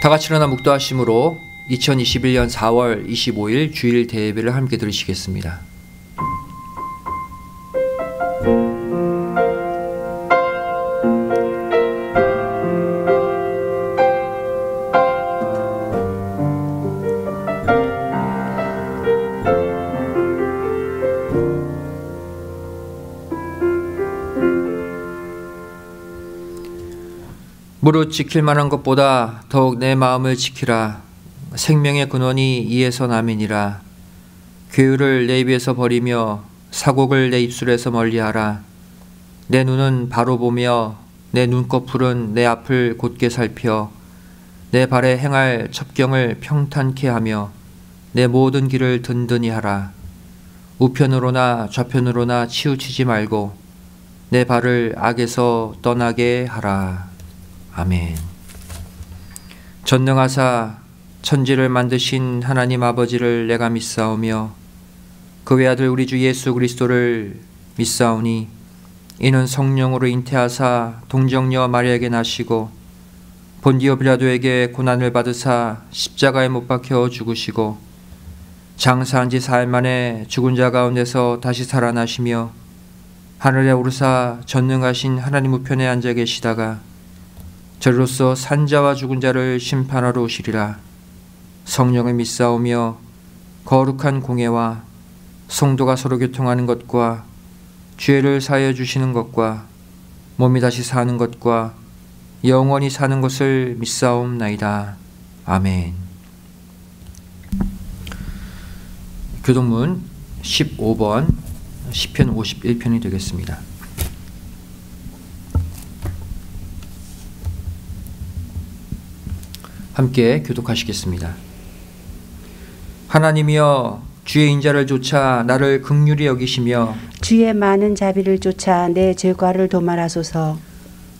다 같이 일어나 묵도하심으로 2021년 4월 25일 주일 대예배를 함께 들으시겠습니다. 무릇 지킬 만한 것보다 더욱 내 마음을 지키라. 생명의 근원이 이에서 남이니라. 괴유를 내 입에서 버리며 사곡을 내 입술에서 멀리하라. 내 눈은 바로 보며 내 눈꺼풀은 내 앞을 곧게 살펴 내 발에 행할 첩경을 평탄케 하며 내 모든 길을 든든히 하라. 우편으로나 좌편으로나 치우치지 말고 내 발을 악에서 떠나게 하라. 아멘. 전능하사 천지를 만드신 하나님 아버지를 내가 믿사오며 그 외아들 우리 주 예수 그리스도를 믿사오니 이는 성령으로 잉태하사 동정녀 마리아에게 나시고 본디오 빌라도에게 고난을 받으사 십자가에 못 박혀 죽으시고 장사한 지 4일 만에 죽은 자 가운데서 다시 살아나시며 하늘에 오르사 전능하신 하나님 우편에 앉아 계시다가 저리로서 산자와 죽은 자를 심판하러 오시리라. 성령을 믿사오며 거룩한 공예와 성도가 서로 교통하는 것과 죄를 사하여 주시는 것과 몸이 다시 사는 것과 영원히 사는 것을 믿사옵나이다. 아멘. 교동문 15번 시편 51편이 되겠습니다. 함께 교독하시겠습니다. 하나님이여 주의 인자를 쫓아 나를 긍휼히 여기시며 주의 많은 자비를 쫓아 내 죄과를 도말하소서.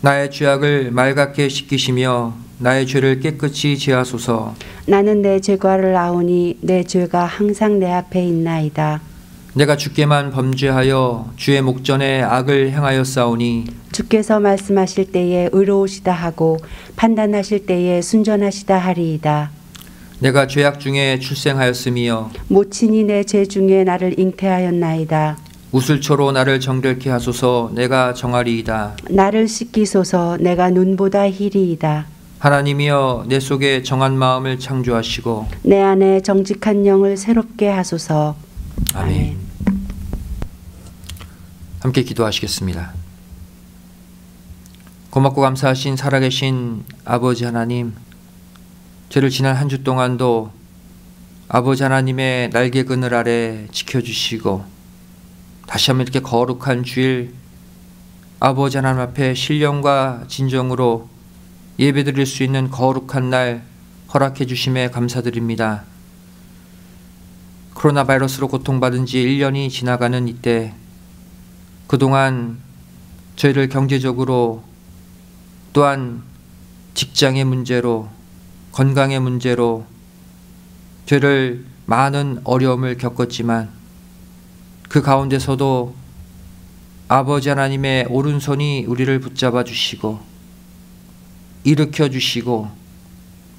나의 죄악을 맑게 씻기시며 나의 죄를 깨끗이 제하소서. 나는 내 죄과를 아오니 내 죄가 항상 내 앞에 있나이다. 내가 주께만 범죄하여 주의 목전에 악을 행하였사오니 주께서 말씀하실 때에 의로우시다 하고 판단하실 때에 순전하시다 하리이다. 내가 죄악 중에 출생하였으며 모친이 내 죄 중에 나를 잉태하였나이다. 우슬초로 나를 정결케 하소서. 내가 정하리이다. 나를 씻기소서. 내가 눈보다 희리이다. 하나님이여 내 속에 정한 마음을 창조하시고 내 안에 정직한 영을 새롭게 하소서. 아멘. 함께 기도하시겠습니다. 고맙고 감사하신 살아계신 아버지 하나님, 저를 지난 한 주 동안도 아버지 하나님의 날개 그늘 아래 지켜주시고 다시 한번 이렇게 거룩한 주일 아버지 하나님 앞에 신령과 진정으로 예배드릴 수 있는 거룩한 날 허락해 주심에 감사드립니다. 코로나 바이러스로 고통받은 지 1년이 지나가는 이때 그동안 저희를 경제적으로 또한 직장의 문제로 건강의 문제로 저희를 많은 어려움을 겪었지만 그 가운데서도 아버지 하나님의 오른손이 우리를 붙잡아 주시고 일으켜 주시고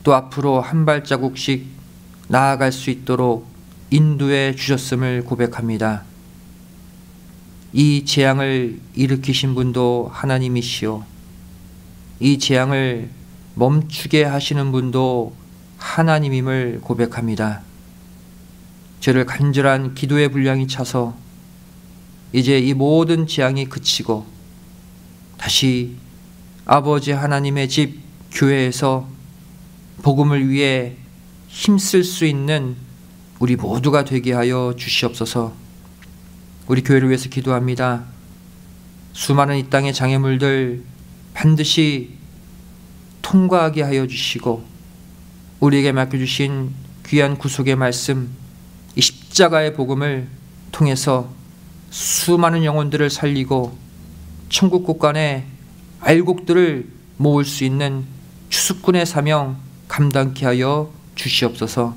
또 앞으로 한 발자국씩 나아갈 수 있도록 인도해 주셨음을 고백합니다. 이 재앙을 일으키신 분도 하나님이시오. 이 재앙을 멈추게 하시는 분도 하나님임을 고백합니다. 저를 간절한 기도의 분량이 차서 이제 이 모든 재앙이 그치고 다시 아버지 하나님의 집 교회에서 복음을 위해 힘쓸 수 있는 우리 모두가 되게 하여 주시옵소서. 우리 교회를 위해서 기도합니다. 수많은 이 땅의 장애물들 반드시 통과하게 하여 주시고 우리에게 맡겨주신 귀한 구속의 말씀, 이 십자가의 복음을 통해서 수많은 영혼들을 살리고 천국 곳간에 알곡들을 모을 수 있는 추수꾼의 사명 감당케 하여 주시옵소서.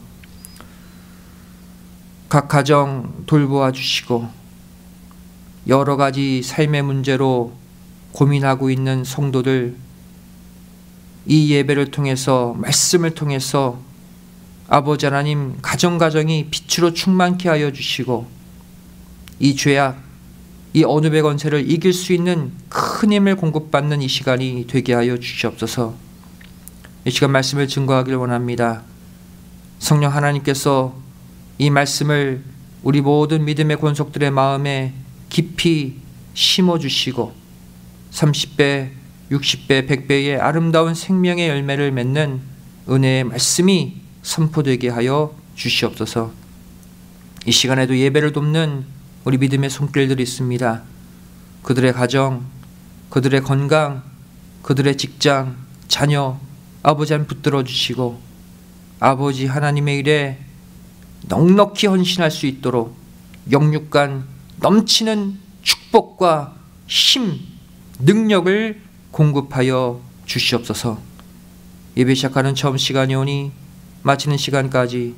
각 가정 돌보아 주시고 여러 가지 삶의 문제로 고민하고 있는 성도들 이 예배를 통해서, 말씀을 통해서 아버지 하나님 가정가정이 빛으로 충만케 하여 주시고, 이 죄악, 이 언어의 권세를 이길 수 있는 큰 힘을 공급받는 이 시간이 되게 하여 주시옵소서. 이 시간 말씀을 증거하길 원합니다. 성령 하나님께서 이 말씀을 우리 모든 믿음의 권속들의 마음에 깊이 심어주시고 30배, 60배, 100배의 아름다운 생명의 열매를 맺는 은혜의 말씀이 선포되게 하여 주시옵소서. 이 시간에도 예배를 돕는 우리 믿음의 손길들이 있습니다. 그들의 가정, 그들의 건강, 그들의 직장, 자녀, 아버지 한 붙들어 주시고 아버지 하나님의 일에 넉넉히 헌신할 수 있도록 영육간 넘치는 축복과 힘, 능력을 공급하여 주시옵소서. 예배 시작하는 처음 시간이 오니 마치는 시간까지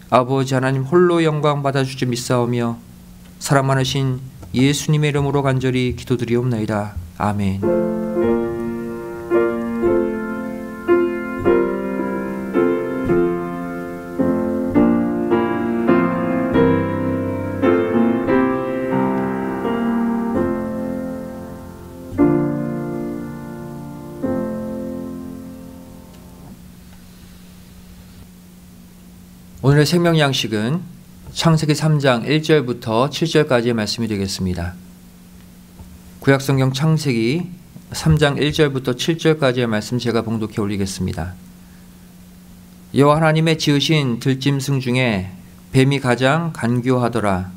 아버지 하나님 홀로 영광 받아주지 믿사오며 사랑 많으신 예수님의 이름으로 간절히 기도드리옵나이다. 아멘. 오늘의 생명 양식은 창세기 3장 1절부터 7절까지의 말씀이 되겠습니다. 구약성경 창세기 3장 1절부터 7절까지의 말씀 제가 봉독해 올리겠습니다. 여호와 하나님의 지으신 들짐승 중에 뱀이 가장 간교하더라.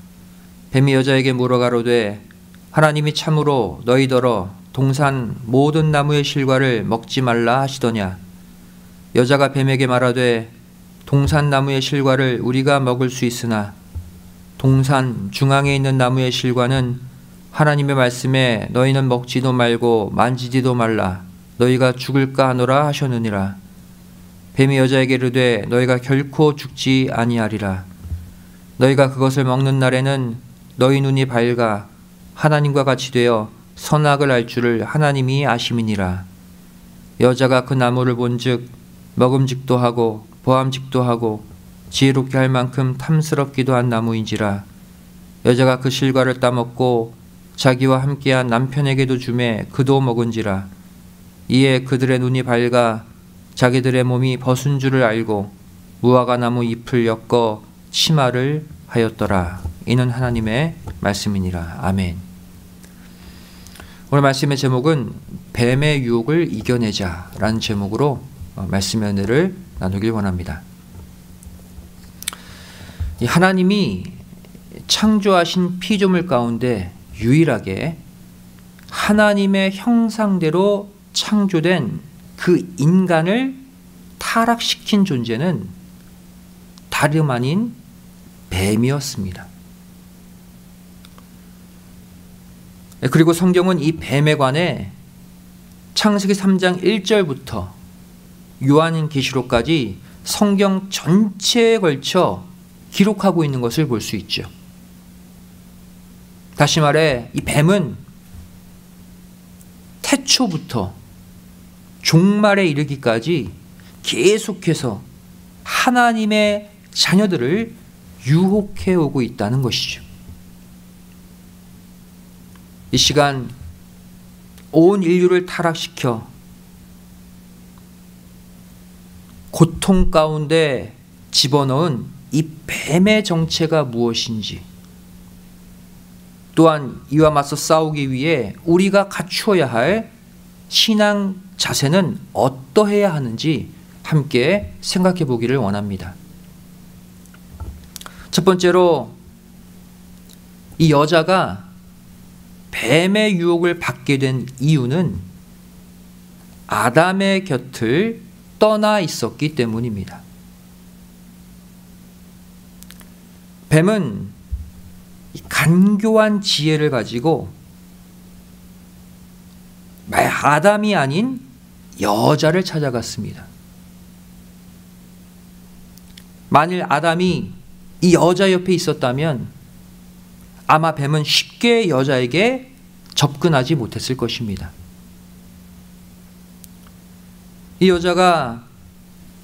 뱀이 여자에게 물어가로되 하나님이 참으로 너희더러 동산 모든 나무의 실과를 먹지 말라 하시더냐. 여자가 뱀에게 말하되 동산 나무의 실과를 우리가 먹을 수 있으나 동산 중앙에 있는 나무의 실과는 하나님의 말씀에 너희는 먹지도 말고 만지지도 말라 너희가 죽을까 하노라 하셨느니라. 뱀이 여자에게 이르되 너희가 결코 죽지 아니하리라. 너희가 그것을 먹는 날에는 너희 눈이 밝아 하나님과 같이 되어 선악을 알 줄을 하나님이 아심이니라. 여자가 그 나무를 본즉 먹음직도 하고 보암직도 하고 지혜롭게 할 만큼 탐스럽기도 한 나무인지라. 여자가 그 실과를 따먹고 자기와 함께한 남편에게도 주매 그도 먹은지라. 이에 그들의 눈이 밝아 자기들의 몸이 벗은 줄을 알고 무화과 나무 잎을 엮어 치마를 하였더라. 이는 하나님의 말씀이니라. 아멘. 오늘 말씀의 제목은 뱀의 유혹을 이겨내자 라는 제목으로 말씀의 은혜를 나누길 원합니다. 하나님이 창조하신 피조물 가운데 유일하게 하나님의 형상대로 창조된 그 인간을 타락시킨 존재는 다름 아닌 뱀이었습니다. 그리고 성경은 이 뱀에 관해 창세기 3장 1절부터 요한계시록까지 성경 전체에 걸쳐 기록하고 있는 것을 볼 수 있죠. 다시 말해 이 뱀은 태초부터 종말에 이르기까지 계속해서 하나님의 자녀들을 유혹해 오고 있다는 것이죠. 이 시간 온 인류를 타락시켜 고통 가운데 집어넣은 이 뱀의 정체가 무엇인지, 또한 이와 맞서 싸우기 위해 우리가 갖추어야 할 신앙 자세는 어떠해야 하는지 함께 생각해 보기를 원합니다. 첫 번째로 이 여자가 뱀의 유혹을 받게 된 이유는 아담의 곁을 떠나 있었기 때문입니다. 뱀은 간교한 지혜를 가지고 아담이 아닌 여자를 찾아갔습니다. 만일 아담이 이 여자 옆에 있었다면 아마 뱀은 쉽게 여자에게 접근하지 못했을 것입니다. 이 여자가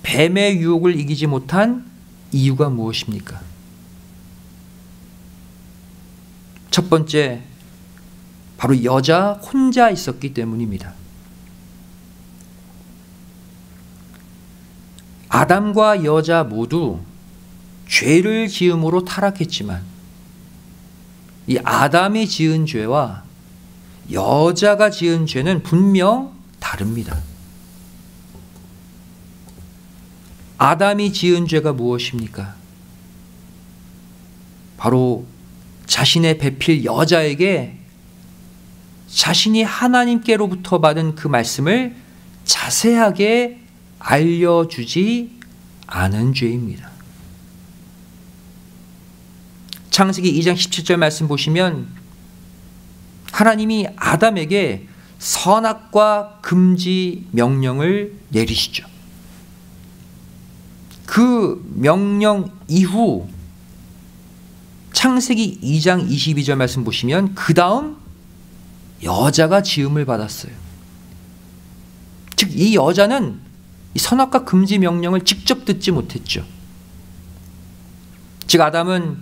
뱀의 유혹을 이기지 못한 이유가 무엇입니까? 첫 번째, 바로 여자 혼자 있었기 때문입니다. 아담과 여자 모두 죄를 지음으로 타락했지만 이 아담이 지은 죄와 여자가 지은 죄는 분명 다릅니다. 아담이 지은 죄가 무엇입니까? 바로 자신의 배필 여자에게 자신이 하나님께로부터 받은 그 말씀을 자세하게 알려주지 않은 죄입니다. 창세기 2장 17절 말씀 보시면 하나님이 아담에게 선악과 금지 명령을 내리시죠. 그 명령 이후 창세기 2장 22절 말씀 보시면 그 다음 여자가 지음을 받았어요. 즉 이 여자는 이 선악과 금지 명령을 직접 듣지 못했죠. 즉 아담은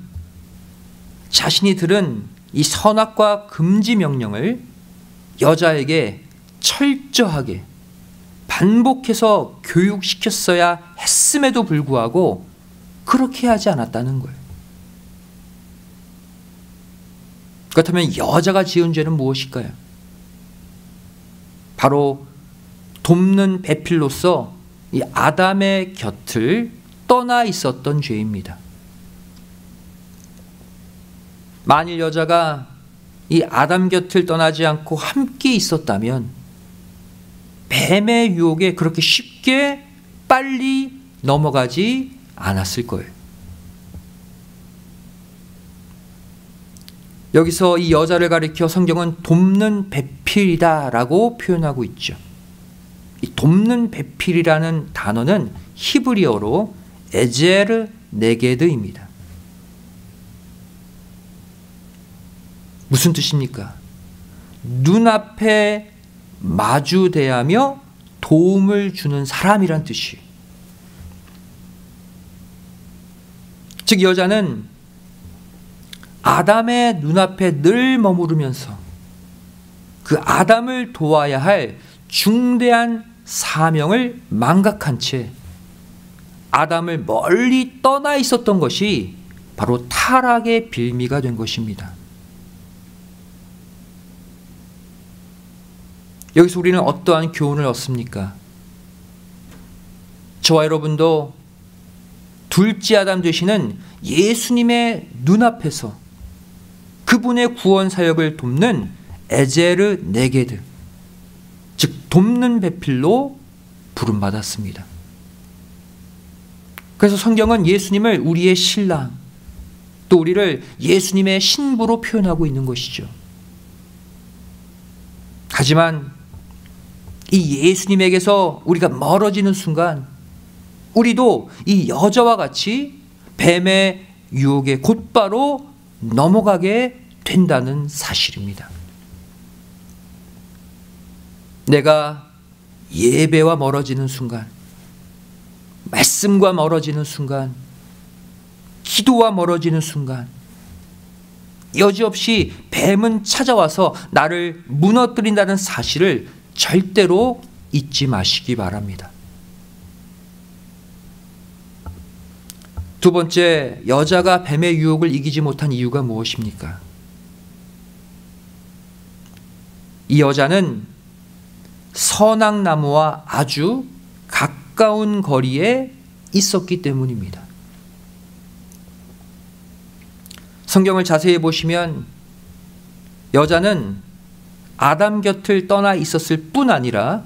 자신이 들은 이 선악과 금지 명령을 여자에게 철저하게 반복해서 교육시켰어야 했음에도 불구하고 그렇게 하지 않았다는 거예요. 그렇다면 여자가 지은 죄는 무엇일까요? 바로 돕는 배필로서 이 아담의 곁을 떠나 있었던 죄입니다. 만일 여자가 이 아담 곁을 떠나지 않고 함께 있었다면 뱀의 유혹에 그렇게 쉽게 빨리 넘어가지 않았을 거예요. 여기서 이 여자를 가리켜 성경은 돕는 배필이다라고 표현하고 있죠. 이 돕는 배필이라는 단어는 히브리어로 에제르 네게드입니다. 무슨 뜻입니까? 눈앞에 마주대하며 도움을 주는 사람이란 뜻이에요. 즉 여자는 아담의 눈앞에 늘 머무르면서 그 아담을 도와야 할 중대한 사명을 망각한 채 아담을 멀리 떠나 있었던 것이 바로 타락의 빌미가 된 것입니다. 여기서 우리는 어떠한 교훈을 얻습니까? 저와 여러분도 둘째 아담 되시는 예수님의 눈앞에서 그분의 구원 사역을 돕는 에제르 네게드, 즉 돕는 배필로 부름받았습니다. 그래서 성경은 예수님을 우리의 신랑, 또 우리를 예수님의 신부로 표현하고 있는 것이죠. 하지만 이 예수님에게서 우리가 멀어지는 순간 우리도 이 여자와 같이 뱀의 유혹에 곧바로 넘어가게 된다는 사실입니다. 내가 예배와 멀어지는 순간, 말씀과 멀어지는 순간, 기도와 멀어지는 순간 여지없이 뱀은 찾아와서 나를 무너뜨린다는 사실을 절대로 잊지 마시기 바랍니다. 두 번째, 여자가 뱀의 유혹을 이기지 못한 이유가 무엇입니까? 이 여자는 선악나무와 아주 가까운 거리에 있었기 때문입니다. 성경을 자세히 보시면 여자는 아담 곁을 떠나 있었을 뿐 아니라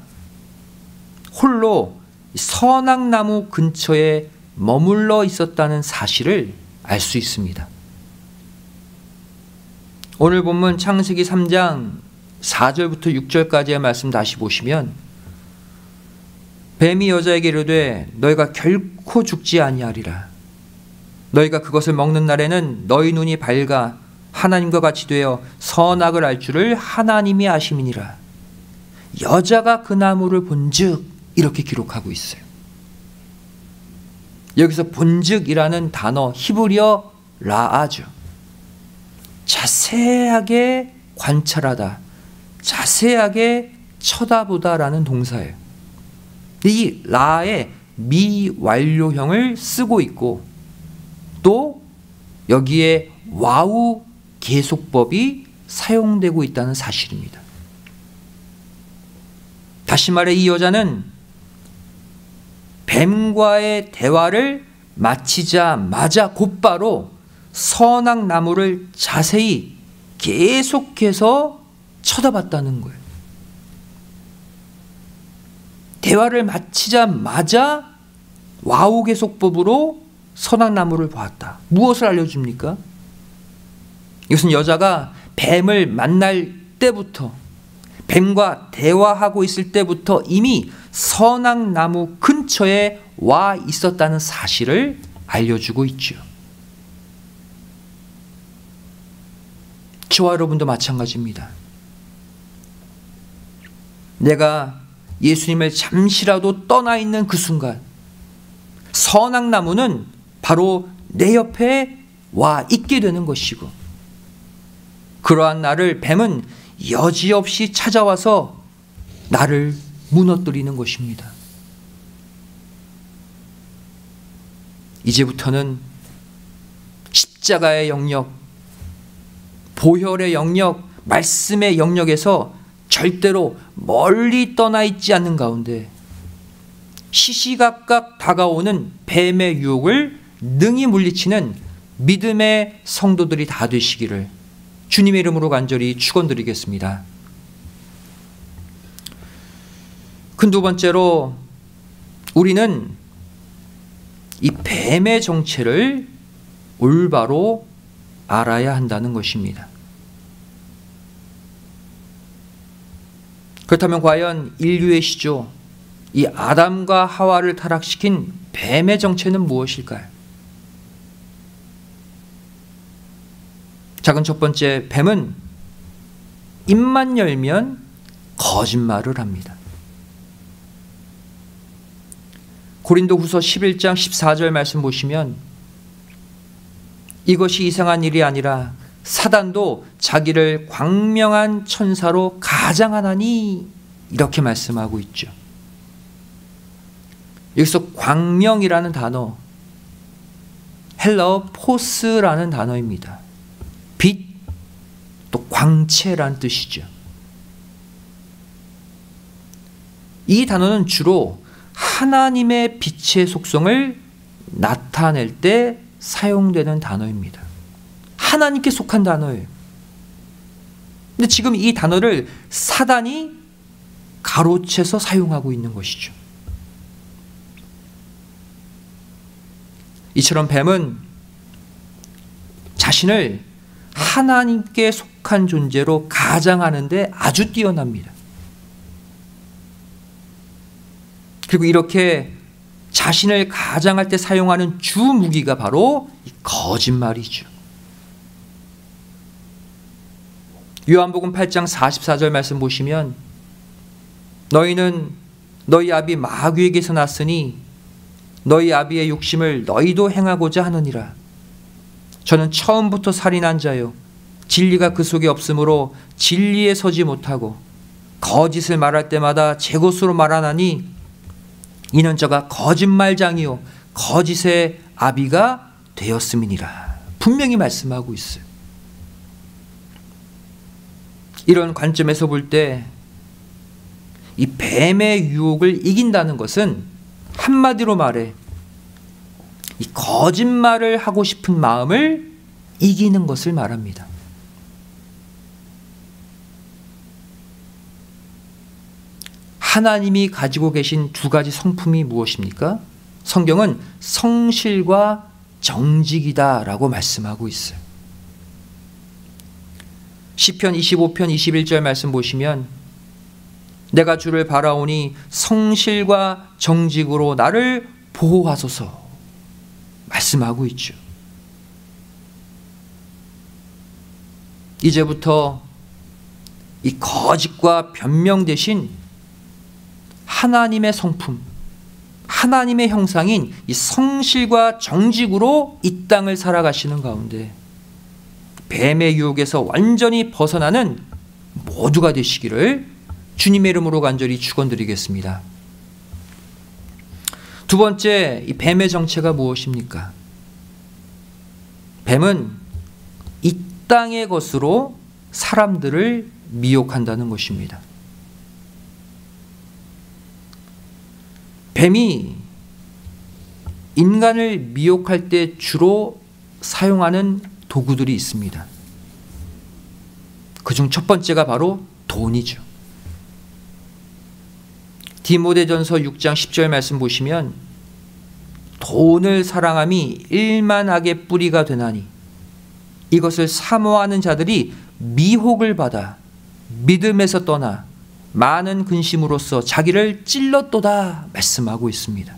홀로 선악나무 근처에 머물러 있었다는 사실을 알 수 있습니다. 오늘 본문 창세기 3장 4절부터 6절까지의 말씀 다시 보시면 뱀이 여자에게 이르되 너희가 결코 죽지 아니하리라. 너희가 그것을 먹는 날에는 너희 눈이 밝아 하나님과 같이 되어 선악을 알 줄을 하나님이 아심이니라. 여자가 그 나무를 본즉 이렇게 기록하고 있어요. 여기서 본즉이라는 단어, 히브리어 라아죠. 자세하게 관찰하다, 자세하게 쳐다보다라는 동사예요. 이 라의 미완료형을 쓰고 있고 또 여기에 와우 계속법이 사용되고 있다는 사실입니다. 다시 말해 이 여자는 뱀과의 대화를 마치자마자 곧바로 선악나무를 자세히 계속해서 쳐다봤다는 거예요. 대화를 마치자마자 와우 계속법으로 선악나무를 보았다. 무엇을 알려줍니까? 이것은 여자가 뱀을 만날 때부터, 뱀과 대화하고 있을 때부터 이미 선악나무 근처에 와 있었다는 사실을 알려주고 있죠. 저와 여러분도 마찬가지입니다. 내가 예수님을 잠시라도 떠나 있는 그 순간 선악나무는 바로 내 옆에 와 있게 되는 것이고, 그러한 나를 뱀은 여지없이 찾아와서 나를 무너뜨리는 것입니다. 이제부터는 십자가의 영역, 보혈의 영역, 말씀의 영역에서 절대로 멀리 떠나 있지 않는 가운데 시시각각 다가오는 뱀의 유혹을 능히 물리치는 믿음의 성도들이 다 되시기를 주님의 이름으로 간절히 축원드리겠습니다. 큰 두 번째로 우리는 이 뱀의 정체를 올바로 알아야 한다는 것입니다. 그렇다면 과연 인류의 시조, 이 아담과 하와를 타락시킨 뱀의 정체는 무엇일까요? 작은 첫 번째, 뱀은 입만 열면 거짓말을 합니다. 고린도후서 11장 14절 말씀 보시면 이것이 이상한 일이 아니라 사단도 자기를 광명한 천사로 가장하나니 이렇게 말씀하고 있죠. 여기서 광명이라는 단어, 헬라어 포스라는 단어입니다. 빛, 또 광채라는 뜻이죠. 이 단어는 주로 하나님의 빛의 속성을 나타낼 때 사용되는 단어입니다. 하나님께 속한 단어예요. 근데 지금 이 단어를 사단이 가로채서 사용하고 있는 것이죠. 이처럼 뱀은 자신을 하나님께 속한 존재로 가장하는데 아주 뛰어납니다. 그리고 이렇게 자신을 가장할 때 사용하는 주 무기가 바로 거짓말이죠. 요한복음 8장 44절 말씀 보시면 너희는 너희 아비 마귀에게서 났으니 너희 아비의 욕심을 너희도 행하고자 하느니라. 저는 처음부터 살인한 자요 진리가 그 속에 없으므로 진리에 서지 못하고 거짓을 말할 때마다 제 것으로 말하나니 이는 저가 거짓말장이요 거짓의 아비가 되었음이니라. 분명히 말씀하고 있어요. 이런 관점에서 볼 때 이 뱀의 유혹을 이긴다는 것은 한마디로 말해 이 거짓말을 하고 싶은 마음을 이기는 것을 말합니다. 하나님이 가지고 계신 두 가지 성품이 무엇입니까? 성경은 성실과 정직이다라고 말씀하고 있어요. 시편 25편 21절 말씀 보시면 내가 주를 바라오니 성실과 정직으로 나를 보호하소서 말씀하고 있죠. 이제부터 이 거짓과 변명 대신 하나님의 성품, 하나님의 형상인 이 성실과 정직으로 이 땅을 살아가시는 가운데 뱀의 유혹에서 완전히 벗어나는 모두가 되시기를 주님의 이름으로 간절히 축원드리겠습니다. 두 번째, 이 뱀의 정체가 무엇입니까? 뱀은 이 땅의 것으로 사람들을 미혹한다는 것입니다. 뱀이 인간을 미혹할 때 주로 사용하는 도구들이 있습니다. 그중 첫 번째가 바로 돈이죠. 디모데전서 6장 10절 말씀 보시면 돈을 사랑함이 일만하게 뿌리가 되나니 이것을 사모하는 자들이 미혹을 받아 믿음에서 떠나 많은 근심으로써 자기를 찔렀도다 말씀하고 있습니다.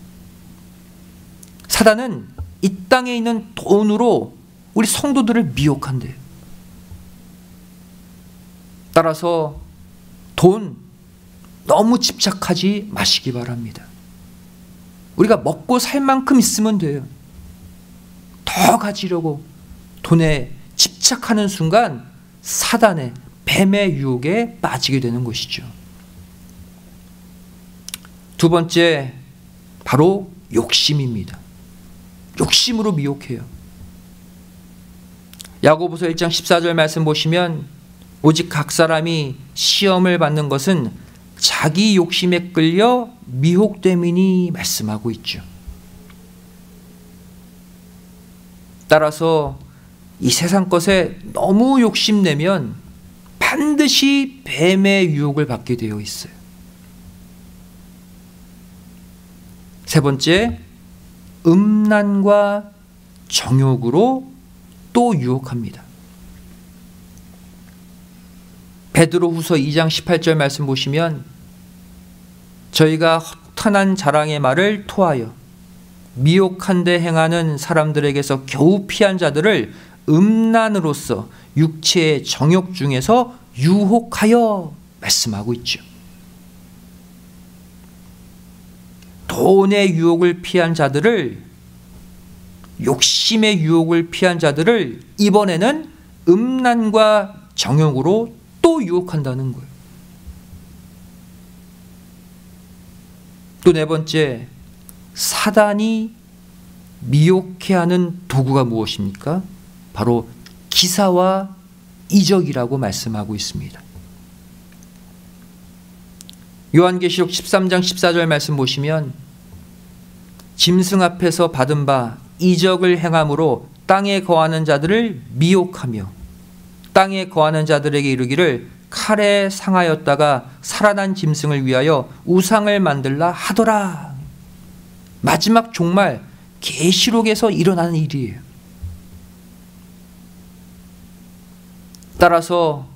사단은 이 땅에 있는 돈으로 우리 성도들을 미혹한대요. 따라서 돈 너무 집착하지 마시기 바랍니다. 우리가 먹고 살 만큼 있으면 돼요. 더 가지려고 돈에 집착하는 순간 사단의 뱀의 유혹에 빠지게 되는 것이죠. 두 번째, 바로 욕심입니다. 욕심으로 미혹해요. 야고보서 1장 14절 말씀 보시면 오직 각 사람이 시험을 받는 것은 자기 욕심에 끌려 미혹됨이니 말씀하고 있죠. 따라서 이 세상 것에 너무 욕심내면 반드시 뱀의 유혹을 받게 되어 있어요. 세 번째, 음란과 정욕으로 또 유혹합니다. 베드로후서 2장 18절 말씀 보시면 저희가 허탄한 자랑의 말을 토하여 미혹한 데 행하는 사람들에게서 겨우 피한 자들을 음란으로서 육체의 정욕 중에서 유혹하여 말씀하고 있죠. 돈의 유혹을 피한 자들을, 욕심의 유혹을 피한 자들을 이번에는 음란과 정욕으로 또 유혹한다는 거예요. 또 네 번째, 사단이 미혹해 하는 도구가 무엇입니까? 바로 기사와 이적이라고 말씀하고 있습니다. 요한계시록 13장 14절 말씀 보시면 짐승 앞에서 받은 바 이적을 행함으로 땅에 거하는 자들을 미혹하며 땅에 거하는 자들에게 이르기를 칼에 상하였다가 살아난 짐승을 위하여 우상을 만들라 하더라. 마지막 종말 계시록에서 일어나는 일이에요. 따라서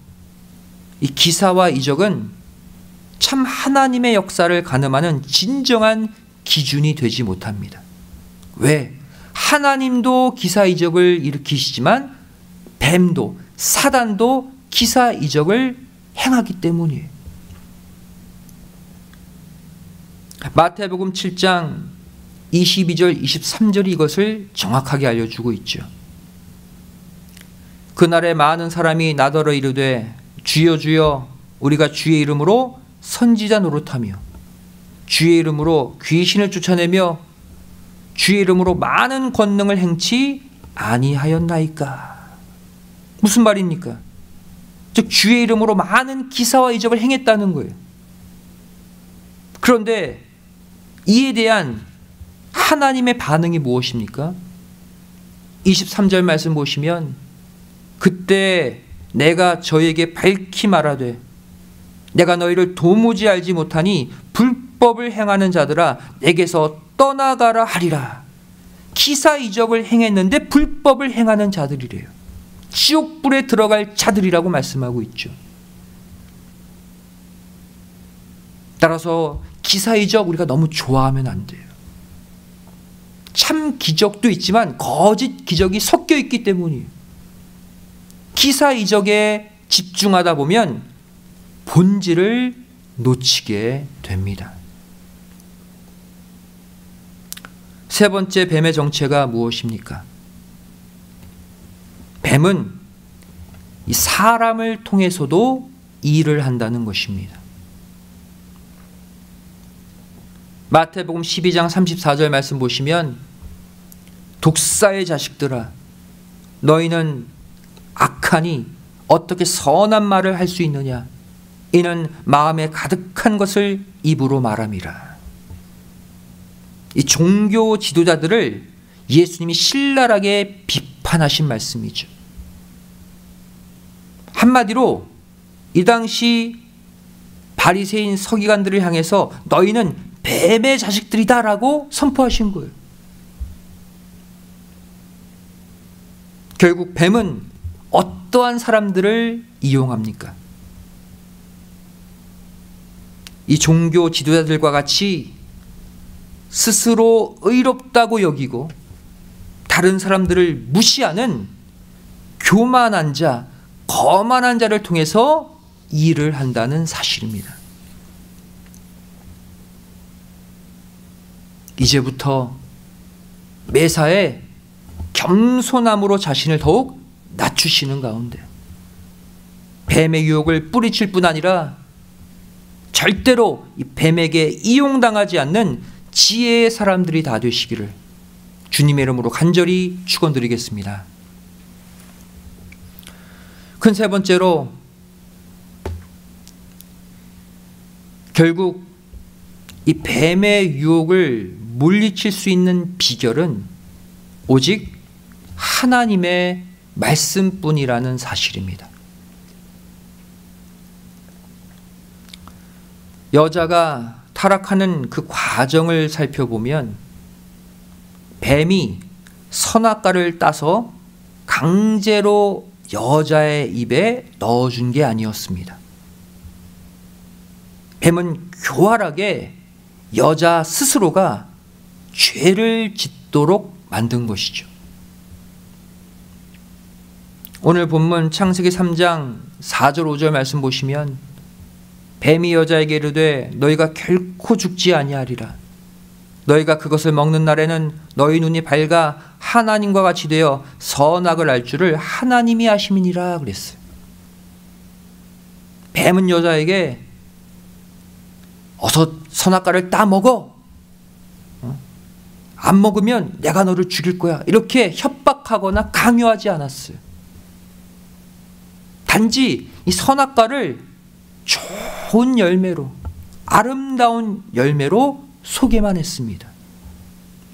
이 기사와 이적은 참 하나님의 역사를 가늠하는 진정한 기준이 되지 못합니다. 왜? 하나님도 기사 이적을 일으키시지만 뱀도 사단도 기사 이적을 행하기 때문이에요. 마태복음 7장 22절 23절이 이것을 정확하게 알려주고 있죠. 그날에 많은 사람이 나더러 이르되 주여 주여 우리가 주의 이름으로 선지자 노릇하며 주의 이름으로 귀신을 쫓아내며 주의 이름으로 많은 권능을 행치 아니하였나이까. 무슨 말입니까? 즉 주의 이름으로 많은 기사와 이적을 행했다는 거예요. 그런데 이에 대한 하나님의 반응이 무엇입니까? 23절 말씀 보시면 그때 내가 저에게 밝히 말하되 내가 너희를 도무지 알지 못하니 불법을 행하는 자들아 내게서 떠나가라 하리라. 기사 이적을 행했는데 불법을 행하는 자들이래요. 지옥불에 들어갈 자들이라고 말씀하고 있죠. 따라서 기사 이적 우리가 너무 좋아하면 안 돼요. 참 기적도 있지만 거짓 기적이 섞여 있기 때문이에요. 기사 이적에 집중하다 보면 본질을 놓치게 됩니다. 세 번째 뱀의 정체가 무엇입니까? 뱀은 이 사람을 통해서도 일을 한다는 것입니다. 마태복음 12장 34절 말씀 보시면 독사의 자식들아 너희는 악하니 어떻게 선한 말을 할 수 있느냐 이는 마음에 가득한 것을 입으로 말함이라. 이 종교 지도자들을 예수님이 신랄하게 비판하신 말씀이죠. 한마디로 이 당시 바리새인 서기관들을 향해서 너희는 뱀의 자식들이다라고 선포하신 거예요. 결국 뱀은 어떠한 사람들을 이용합니까? 이 종교 지도자들과 같이 스스로 의롭다고 여기고 다른 사람들을 무시하는 교만한 자, 거만한 자를 통해서 일을 한다는 사실입니다. 이제부터 매사에 겸손함으로 자신을 더욱 낮추시는 가운데 뱀의 유혹을 뿌리칠 뿐 아니라 절대로 이 뱀에게 이용당하지 않는 지혜의 사람들이 다 되시기를 주님의 이름으로 간절히 축원드리겠습니다. 큰 세 번째로 결국 이 뱀의 유혹을 물리칠 수 있는 비결은 오직 하나님의 말씀뿐이라는 사실입니다. 여자가 타락하는 그 과정을 살펴보면 뱀이 선악과를 따서 강제로 여자의 입에 넣어준 게 아니었습니다. 뱀은 교활하게 여자 스스로가 죄를 짓도록 만든 것이죠. 오늘 본문 창세기 3장 4절 5절 말씀 보시면 뱀이 여자에게 이르되 너희가 결코 죽지 아니하리라. 너희가 그것을 먹는 날에는 너희 눈이 밝아 하나님과 같이 되어 선악을 알 줄을 하나님이 아심이니라 그랬어요. 뱀은 여자에게 어서 선악과를 따 먹어. 안 먹으면 내가 너를 죽일 거야. 이렇게 협박하거나 강요하지 않았어요. 단지 이 선악과를 좋은 열매로, 아름다운 열매로 소개만 했습니다.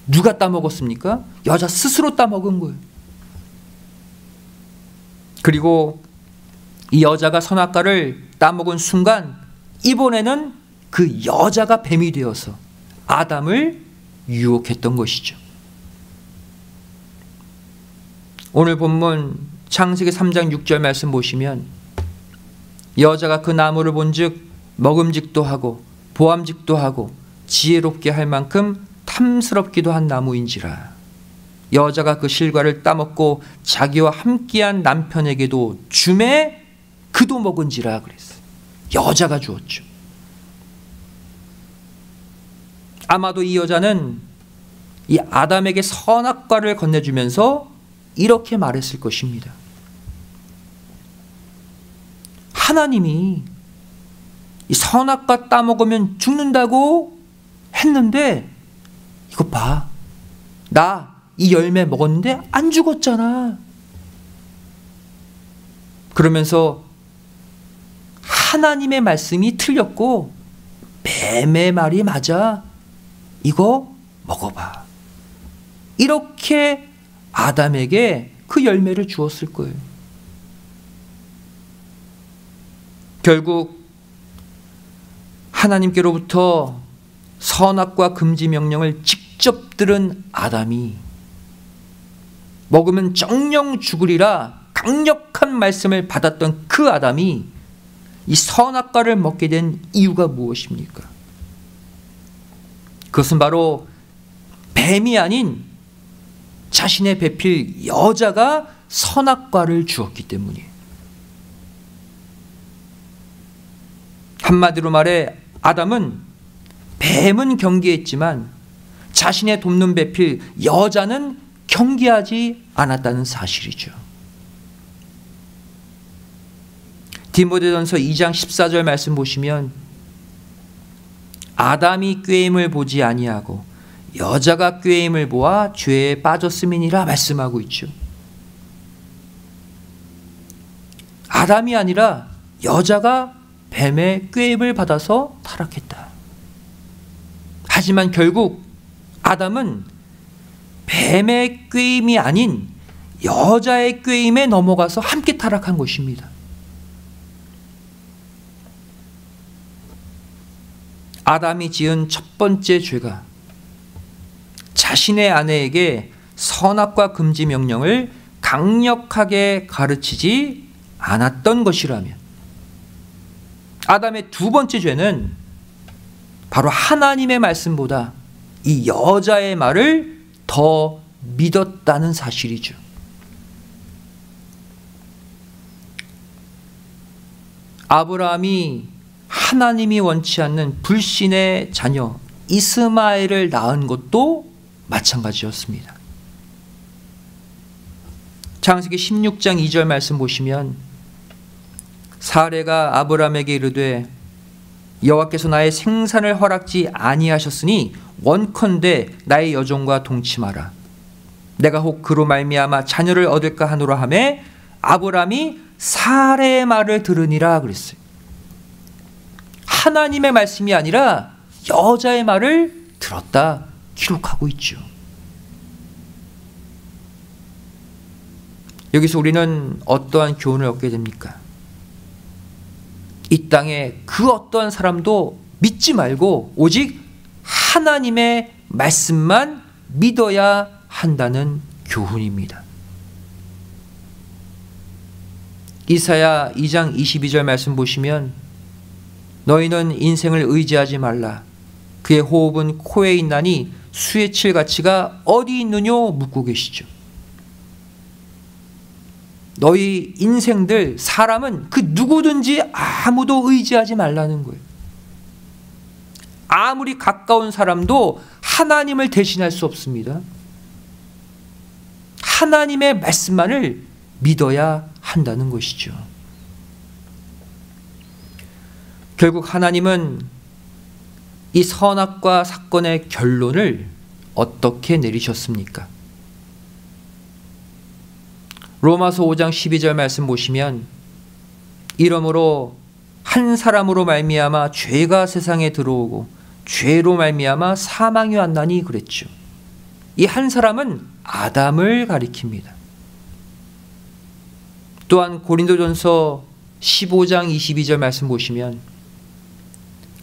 누가 따먹었습니까? 여자 스스로 따먹은 거예요. 그리고 이 여자가 선악과를 따먹은 순간 이번에는 그 여자가 뱀이 되어서 아담을 유혹했던 것이죠. 오늘 본문 창세기 3장 6절 말씀 보시면 여자가 그 나무를 본즉 먹음직도 하고 보암직도 하고 지혜롭게 할 만큼 탐스럽기도 한 나무인지라. 여자가 그 실과를 따먹고 자기와 함께한 남편에게도 주매 그도 먹은지라 그랬어요. 여자가 주었죠. 아마도 이 여자는 이 아담에게 선악과를 건네주면서 이렇게 말했을 것입니다. 하나님이 이 선악과 따먹으면 죽는다고 했는데 이거 봐. 나 이 열매 먹었는데 안 죽었잖아. 그러면서 하나님의 말씀이 틀렸고 뱀의 말이 맞아. 이거 먹어봐. 이렇게 아담에게 그 열매를 주었을 거예요. 결국 하나님께로부터 선악과 금지 명령을 직접 들은 아담이 먹으면 정령 죽으리라 강력한 말씀을 받았던 그 아담이 이 선악과를 먹게 된 이유가 무엇입니까? 그것은 바로 뱀이 아닌 자신의 배필 여자가 선악과를 주었기 때문이에요. 한마디로 말해 아담은 뱀은 경계했지만 자신의 돕는 배필 여자는 경계하지 않았다는 사실이죠. 디모데전서 2장 14절 말씀 보시면 아담이 꾀임을 보지 아니하고 여자가 꾀임을 보아 죄에 빠졌음이니라 말씀하고 있죠. 아담이 아니라 여자가 뱀의 꾀임을 받아서 타락했다. 하지만 결국 아담은 뱀의 꾀임이 아닌 여자의 꾀임에 넘어가서 함께 타락한 것입니다. 아담이 지은 첫 번째 죄가 자신의 아내에게 선악과 금지 명령을 강력하게 가르치지 않았던 것이라면, 아담의 두 번째 죄는 바로 하나님의 말씀보다 이 여자의 말을 더 믿었다는 사실이죠. 아브라함이 하나님이 원치 않는 불신의 자녀 이스마엘을 낳은 것도 마찬가지였습니다. 창세기 16장 2절 말씀 보시면 사레가 아브라함에게 이르되 여호와께서 나의 생산을 허락지 아니하셨으니 원컨대 나의 여종과 동침하라. 내가 혹 그로 말미암아 자녀를 얻을까 하노라 하매 아브라함이 사레의 말을 들으니라 그랬어요. 하나님의 말씀이 아니라 여자의 말을 들었다 기록하고 있죠. 여기서 우리는 어떠한 교훈을 얻게 됩니까? 이 땅에 그 어떠한 사람도 믿지 말고 오직 하나님의 말씀만 믿어야 한다는 교훈입니다. 이사야 2장 22절 말씀 보시면 너희는 인생을 의지하지 말라. 그의 호흡은 코에 있나니 수의 칠 가치가 어디 있느뇨 묻고 계시죠. 너희 인생들, 사람은 그 누구든지 아무도 의지하지 말라는 거예요. 아무리 가까운 사람도 하나님을 대신할 수 없습니다. 하나님의 말씀만을 믿어야 한다는 것이죠. 결국 하나님은 이 선악과 사건의 결론을 어떻게 내리셨습니까? 로마서 5장 12절 말씀 보시면 이러므로 한 사람으로 말미암아 죄가 세상에 들어오고 죄로 말미암아 사망이 왔나니 그랬죠. 이 한 사람은 아담을 가리킵니다. 또한 고린도전서 15장 22절 말씀 보시면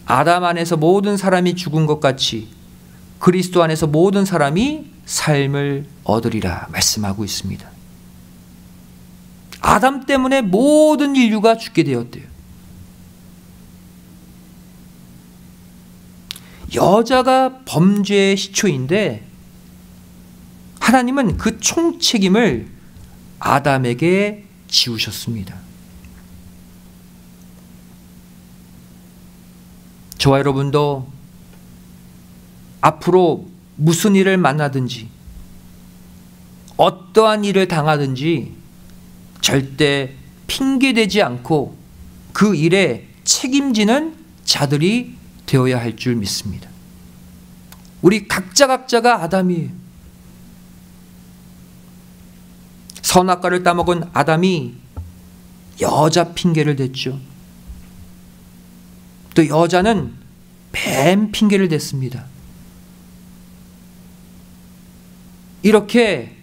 아담 안에서 모든 사람이 죽은 것 같이 그리스도 안에서 모든 사람이 삶을 얻으리라 말씀하고 있습니다. 아담 때문에 모든 인류가 죽게 되었대요. 여자가 범죄의 시초인데 하나님은 그 총책임을 아담에게 지우셨습니다. 저와 여러분도 앞으로 무슨 일을 만나든지 어떠한 일을 당하든지 절대 핑계대지 않고 그 일에 책임지는 자들이 되어야 할 줄 믿습니다. 우리 각자가 아담이에요. 선악과를 따먹은 아담이 여자 핑계를 댔죠. 또 여자는 뱀 핑계를 댔습니다. 이렇게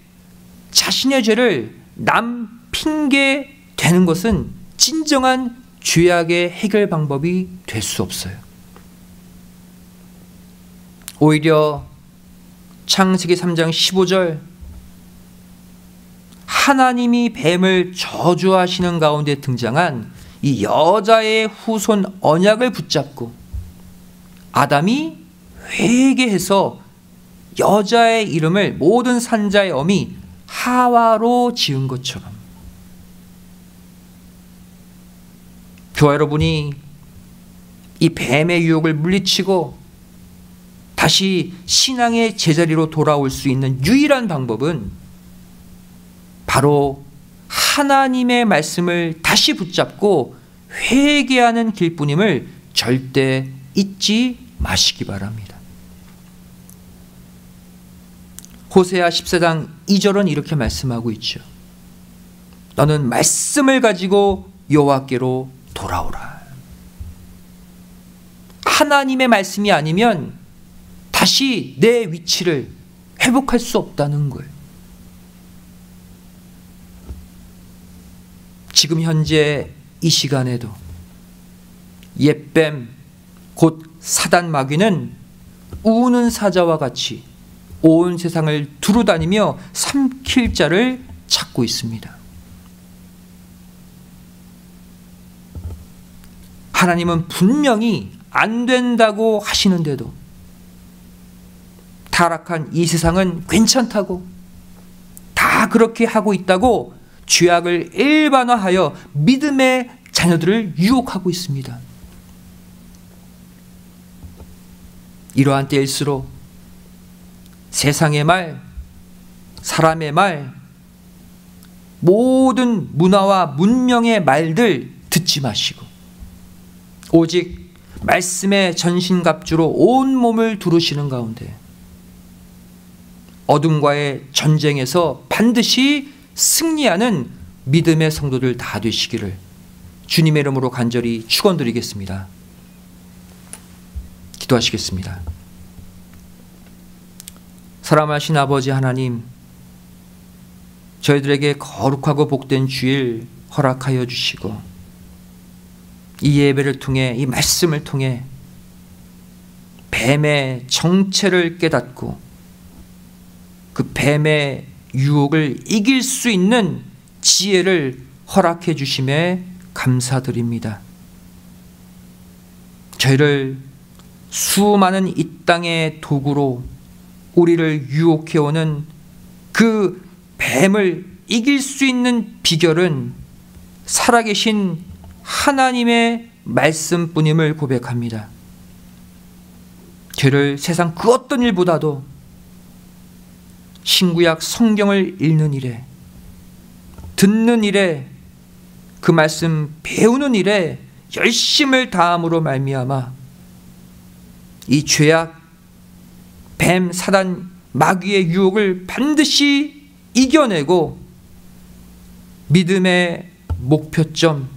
자신의 죄를 남 핑계 대는 것은 진정한 죄악의 해결 방법이 될 수 없어요. 오히려 창세기 3장 15절 하나님이 뱀을 저주하시는 가운데 등장한 이 여자의 후손 언약을 붙잡고 아담이 회개해서 여자의 이름을 모든 산자의 어미 하와로 지은 것처럼 저와 여러분이 이 뱀의 유혹을 물리치고 다시 신앙의 제자리로 돌아올 수 있는 유일한 방법은 바로 하나님의 말씀을 다시 붙잡고 회개하는 길뿐임을 절대 잊지 마시기 바랍니다. 호세아 14장 2절은 이렇게 말씀하고 있죠. 너는 말씀을 가지고 여호와께로 돌아오라. 하나님의 말씀이 아니면 다시 내 위치를 회복할 수 없다는 거예요. 지금 현재 이 시간에도 옛뱀 곧 사단 마귀는 우는 사자와 같이 온 세상을 두루다니며 삼킬 자를 찾고 있습니다. 하나님은 분명히 안 된다고 하시는데도 타락한 이 세상은 괜찮다고, 다 그렇게 하고 있다고 죄악을 일반화하여 믿음의 자녀들을 유혹하고 있습니다. 이러한 때일수록 세상의 말, 사람의 말, 모든 문화와 문명의 말들 듣지 마시고 오직 말씀의 전신갑주로 온 몸을 두르시는 가운데 어둠과의 전쟁에서 반드시 승리하는 믿음의 성도들 다 되시기를 주님의 이름으로 간절히 축원드리겠습니다. 기도하시겠습니다. 사랑하신 아버지 하나님, 저희들에게 거룩하고 복된 주일 허락하여 주시고 이 예배를 통해, 이 말씀을 통해 뱀의 정체를 깨닫고 그 뱀의 유혹을 이길 수 있는 지혜를 허락해 주심에 감사드립니다. 저희를 수많은 이 땅의 도구로 우리를 유혹해오는 그 뱀을 이길 수 있는 비결은 살아계신 하나님의 말씀뿐임을 고백합니다. 저를 세상 그 어떤 일보다도 신구약 성경을 읽는 일에, 듣는 일에, 그 말씀 배우는 일에 열심을 다함으로 말미암아 이 죄악, 뱀, 사단, 마귀의 유혹을 반드시 이겨내고 믿음의 목표점,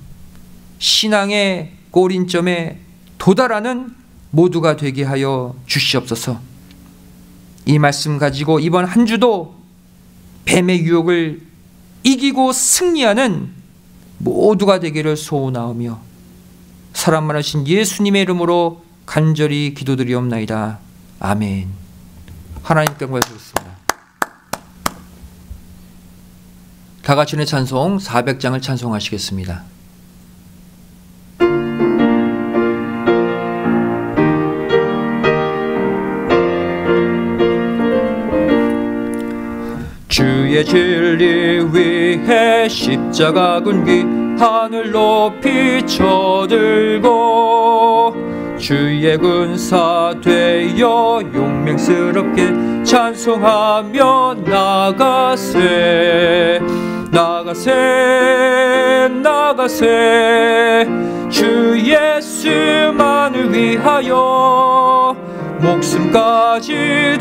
신앙의 꼬린점에 도달하는 모두가 되게 하여 주시옵소서. 이 말씀 가지고 이번 한 주도 뱀의 유혹을 이기고 승리하는 모두가 되기를 소원하오며 사랑 많으신 예수님의 이름으로 간절히 기도드리옵나이다. 아멘. 하나님께 영광드리겠습니다. 다 같이 내 찬송 400장을 찬송하시겠습니다. 주의 진리 위해 십자가 군기 하늘 높이 쳐들고 주의 군사 되어 용맹스럽게 찬송하며 나가세 나가세 나가세 주 예수만을 위하여 목숨까지도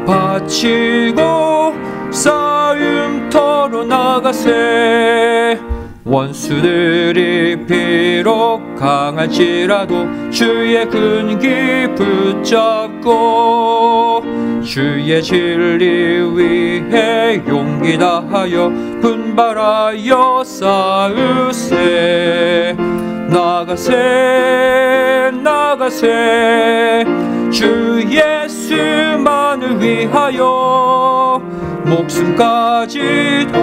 바치고 싸움터로 나가세 원수들이 비록 강할지라도 주의 근기 붙잡고 주의 진리 위해 용기 다하여 분발하여 싸우세 나가세 나가세 주 예수만을 위하여 목숨까지도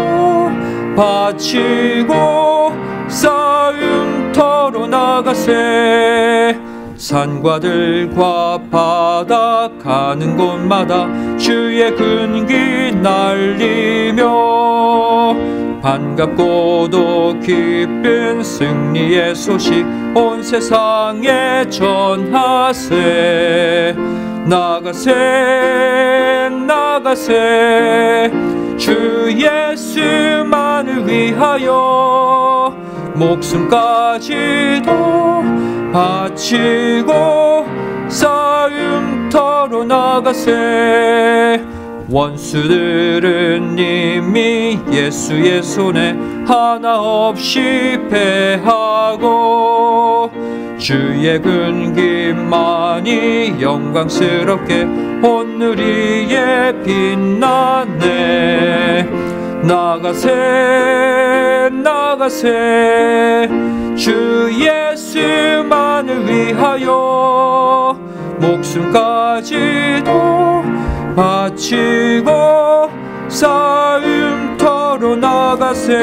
바치고 싸움터로 나가세 산과 들과 바다 가는 곳마다 주의 근기 날리며 반갑고도 기쁜 승리의 소식 온 세상에 전하세 나가세 나가세 주 예수만을 위하여 목숨까지도 바치고 싸움터로 나가세 원수들은 이미 예수의 손에 하나 없이 패하고 주의 군기만이 영광스럽게 온누리에 빛나네 나가세 나가세 주 예수만을 위하여 목숨까지도 바치고 싸움터로 나가세.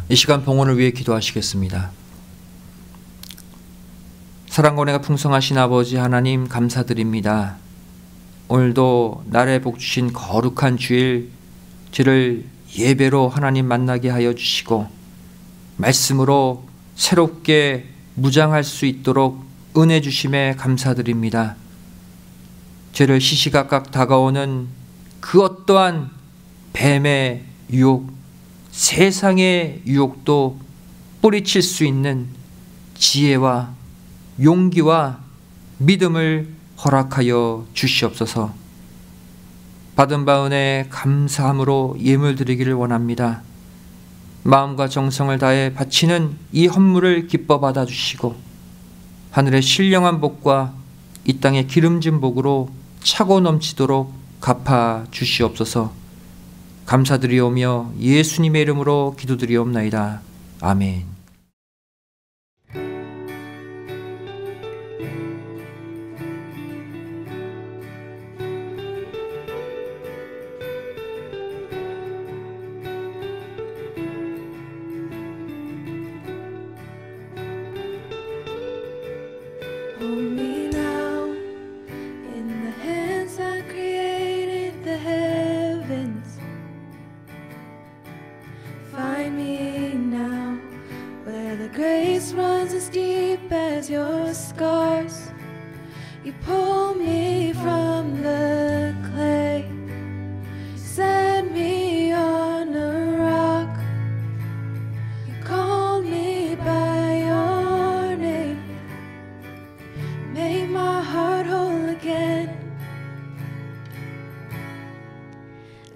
이 시간 봉헌을 위해 기도하시겠습니다. 사랑과 은혜가 풍성하신 아버지 하나님 감사드립니다. 오늘도 날에 복 주신 거룩한 주일 저를 예배로 하나님 만나게 하여 주시고 말씀으로 새롭게 무장할 수 있도록 은혜 주심에 감사드립니다. 저를 시시각각 다가오는 그 어떠한 뱀의 유혹, 세상의 유혹도 뿌리칠 수 있는 지혜와 용기와 믿음을 허락하여 주시옵소서. 받은 바 은혜 감사함으로 예물 드리기를 원합니다. 마음과 정성을 다해 바치는 이 헌물을 기뻐 받아주시고 하늘의 신령한 복과 이 땅의 기름진 복으로 차고 넘치도록 갚아 주시옵소서. 감사드리오며 예수님의 이름으로 기도드리옵나이다. 아멘.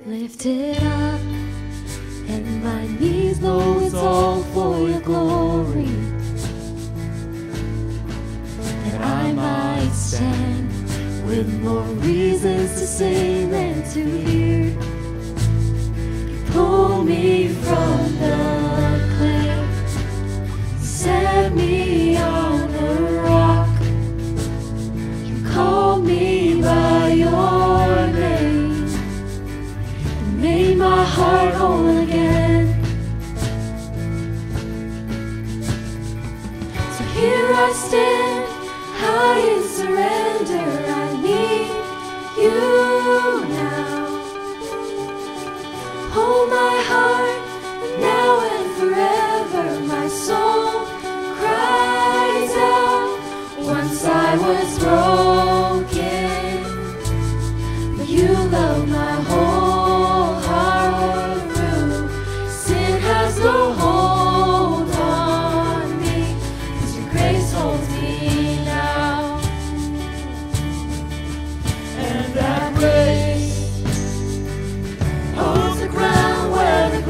Lifted up, and my knees know it's all for your glory, that I might stand with more reasons to sing than to hear. You pull me from the clay, set me on the rock. You call me by your name, made my heart whole again. So here I stand, high in surrender. I need you now. Hold my heart now and forever. My soul cries out. Once I was broken, but you love my whole heart through. Sin has no hold on me, 'cause your grace holds me now. And that grace holds the ground where the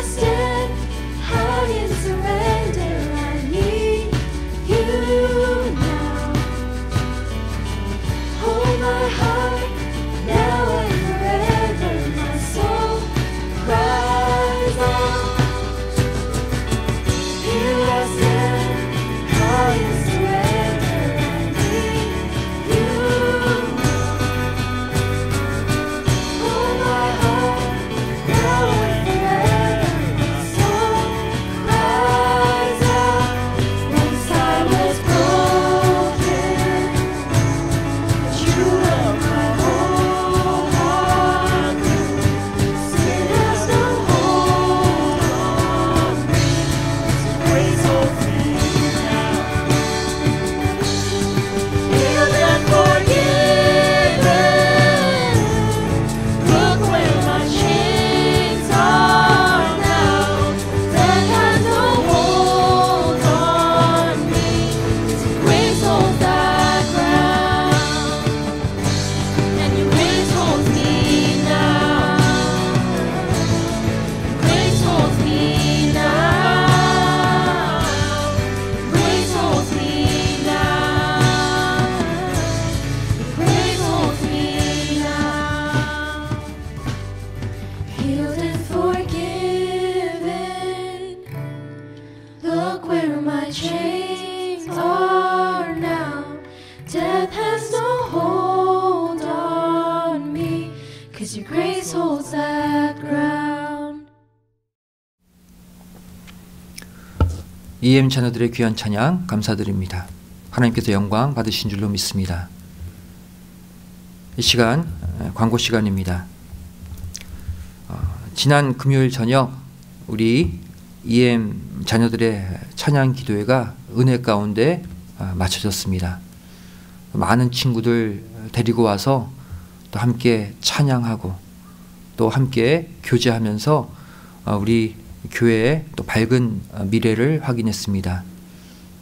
stand high in surrender. I need you now. Hold my heart now and forever. My soul cries out. Here I stand high in surrender. I need you now. Hold my heart now and forever. My soul cries out. Once I was broken, but you held my whole heart. Sin has no hold on me. Grace holds me now. Healed and forgiven. Look where my chains are now. Death has no hold on me. Grace holds that ground, and your grace holds me now. Grace holds me now. Grace holds me now. Grace holds me now. Healed and forgiven. Look where my chains are now. Death has no hold on me, 'cause your grace holds that ground. EM 자녀들의 귀한 찬양 감사드립니다. 하나님께서 영광 받으신 줄로 믿습니다. 이 시간 광고 시간입니다. 지난 금요일 저녁 우리 EM 자녀들의 찬양 기도회가 은혜 가운데 마쳐졌습니다. 많은 친구들 데리고 와서 또 함께 찬양하고 또 함께 교제하면서 우리 교회의 또 밝은 미래를 확인했습니다.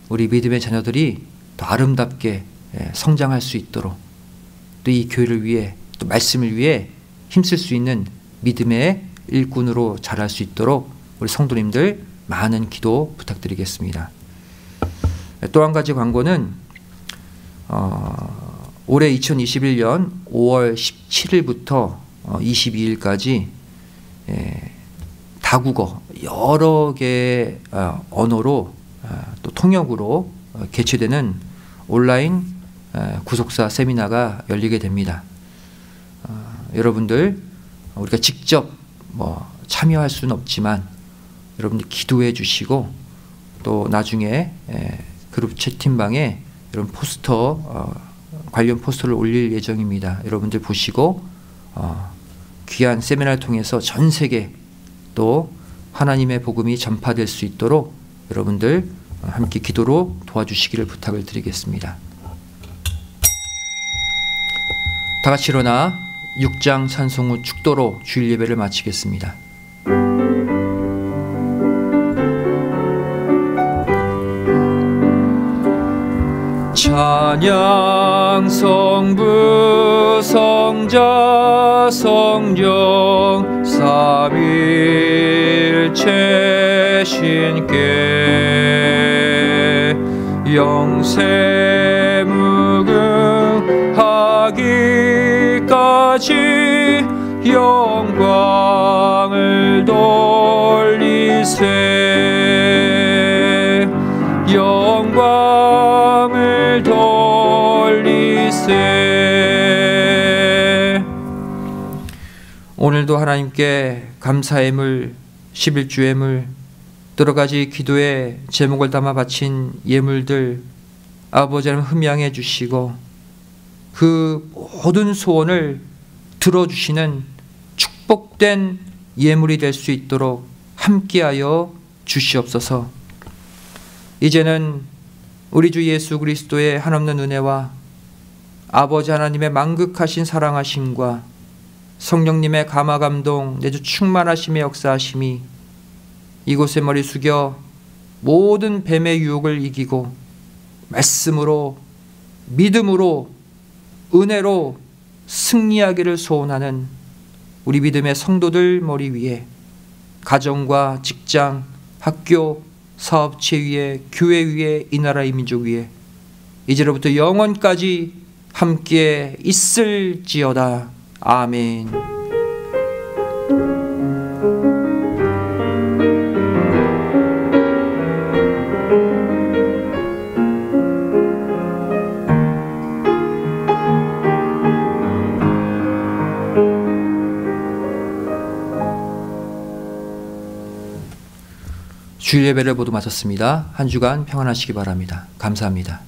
우리 믿음의 자녀들이 더 아름답게 성장할 수 있도록 또 이 교회를 위해 또 말씀을 위해 힘쓸 수 있는 믿음의 일꾼으로 자랄 수 있도록 우리 성도님들 많은 기도 부탁드리겠습니다. 또 한 가지 광고는 올해 2021년 5월 17일부터 22일까지 다국어 여러 개의 언어로 또 통역으로 개최되는 온라인 구속사 세미나가 열리게 됩니다. 여러분들 우리가 직접 참여할 수는 없지만 여러분들 기도해 주시고 또 나중에 그룹 채팅방에 이런 포스터 관련 포스터를 올릴 예정입니다. 여러분들 보시고 귀한 세미나를 통해서 전 세계 또 하나님의 복음이 전파될 수 있도록 여러분들 함께 기도로 도와주시기를 부탁을 드리겠습니다. 다 같이 일어나 6장 찬송 후 축도로 주일 예배를 마치겠습니다. 찬양 성부 성자 성령 삼위일체 신께 영세 무궁하기까지 영광을 돌리세 영광을 돌리세. 오늘도 하나님께 감사의 물 11주 예물 여러 가지 기도의 제목을 담아 바친 예물들 아버지 하나님 흠양해 주시고 그 모든 소원을 들어주시는 축복된 예물이 될 수 있도록 함께하여 주시옵소서. 이제는 우리 주 예수 그리스도의 한없는 은혜와 아버지 하나님의 만극하신 사랑하심과 성령님의 감화감동 내주 충만하심의 역사하심이 이곳에 머리 숙여 모든 뱀의 유혹을 이기고 말씀으로 믿음으로 은혜로 승리하기를 소원하는 우리 믿음의 성도들 머리 위에 가정과 직장, 학교, 사업체 위에, 교회 위에, 이 나라의 민족 위에 이제로부터 영원까지 함께 있을지어다. 아멘. 주일 예배를 모두 마쳤습니다. 한 주간 평안하시기 바랍니다. 감사합니다.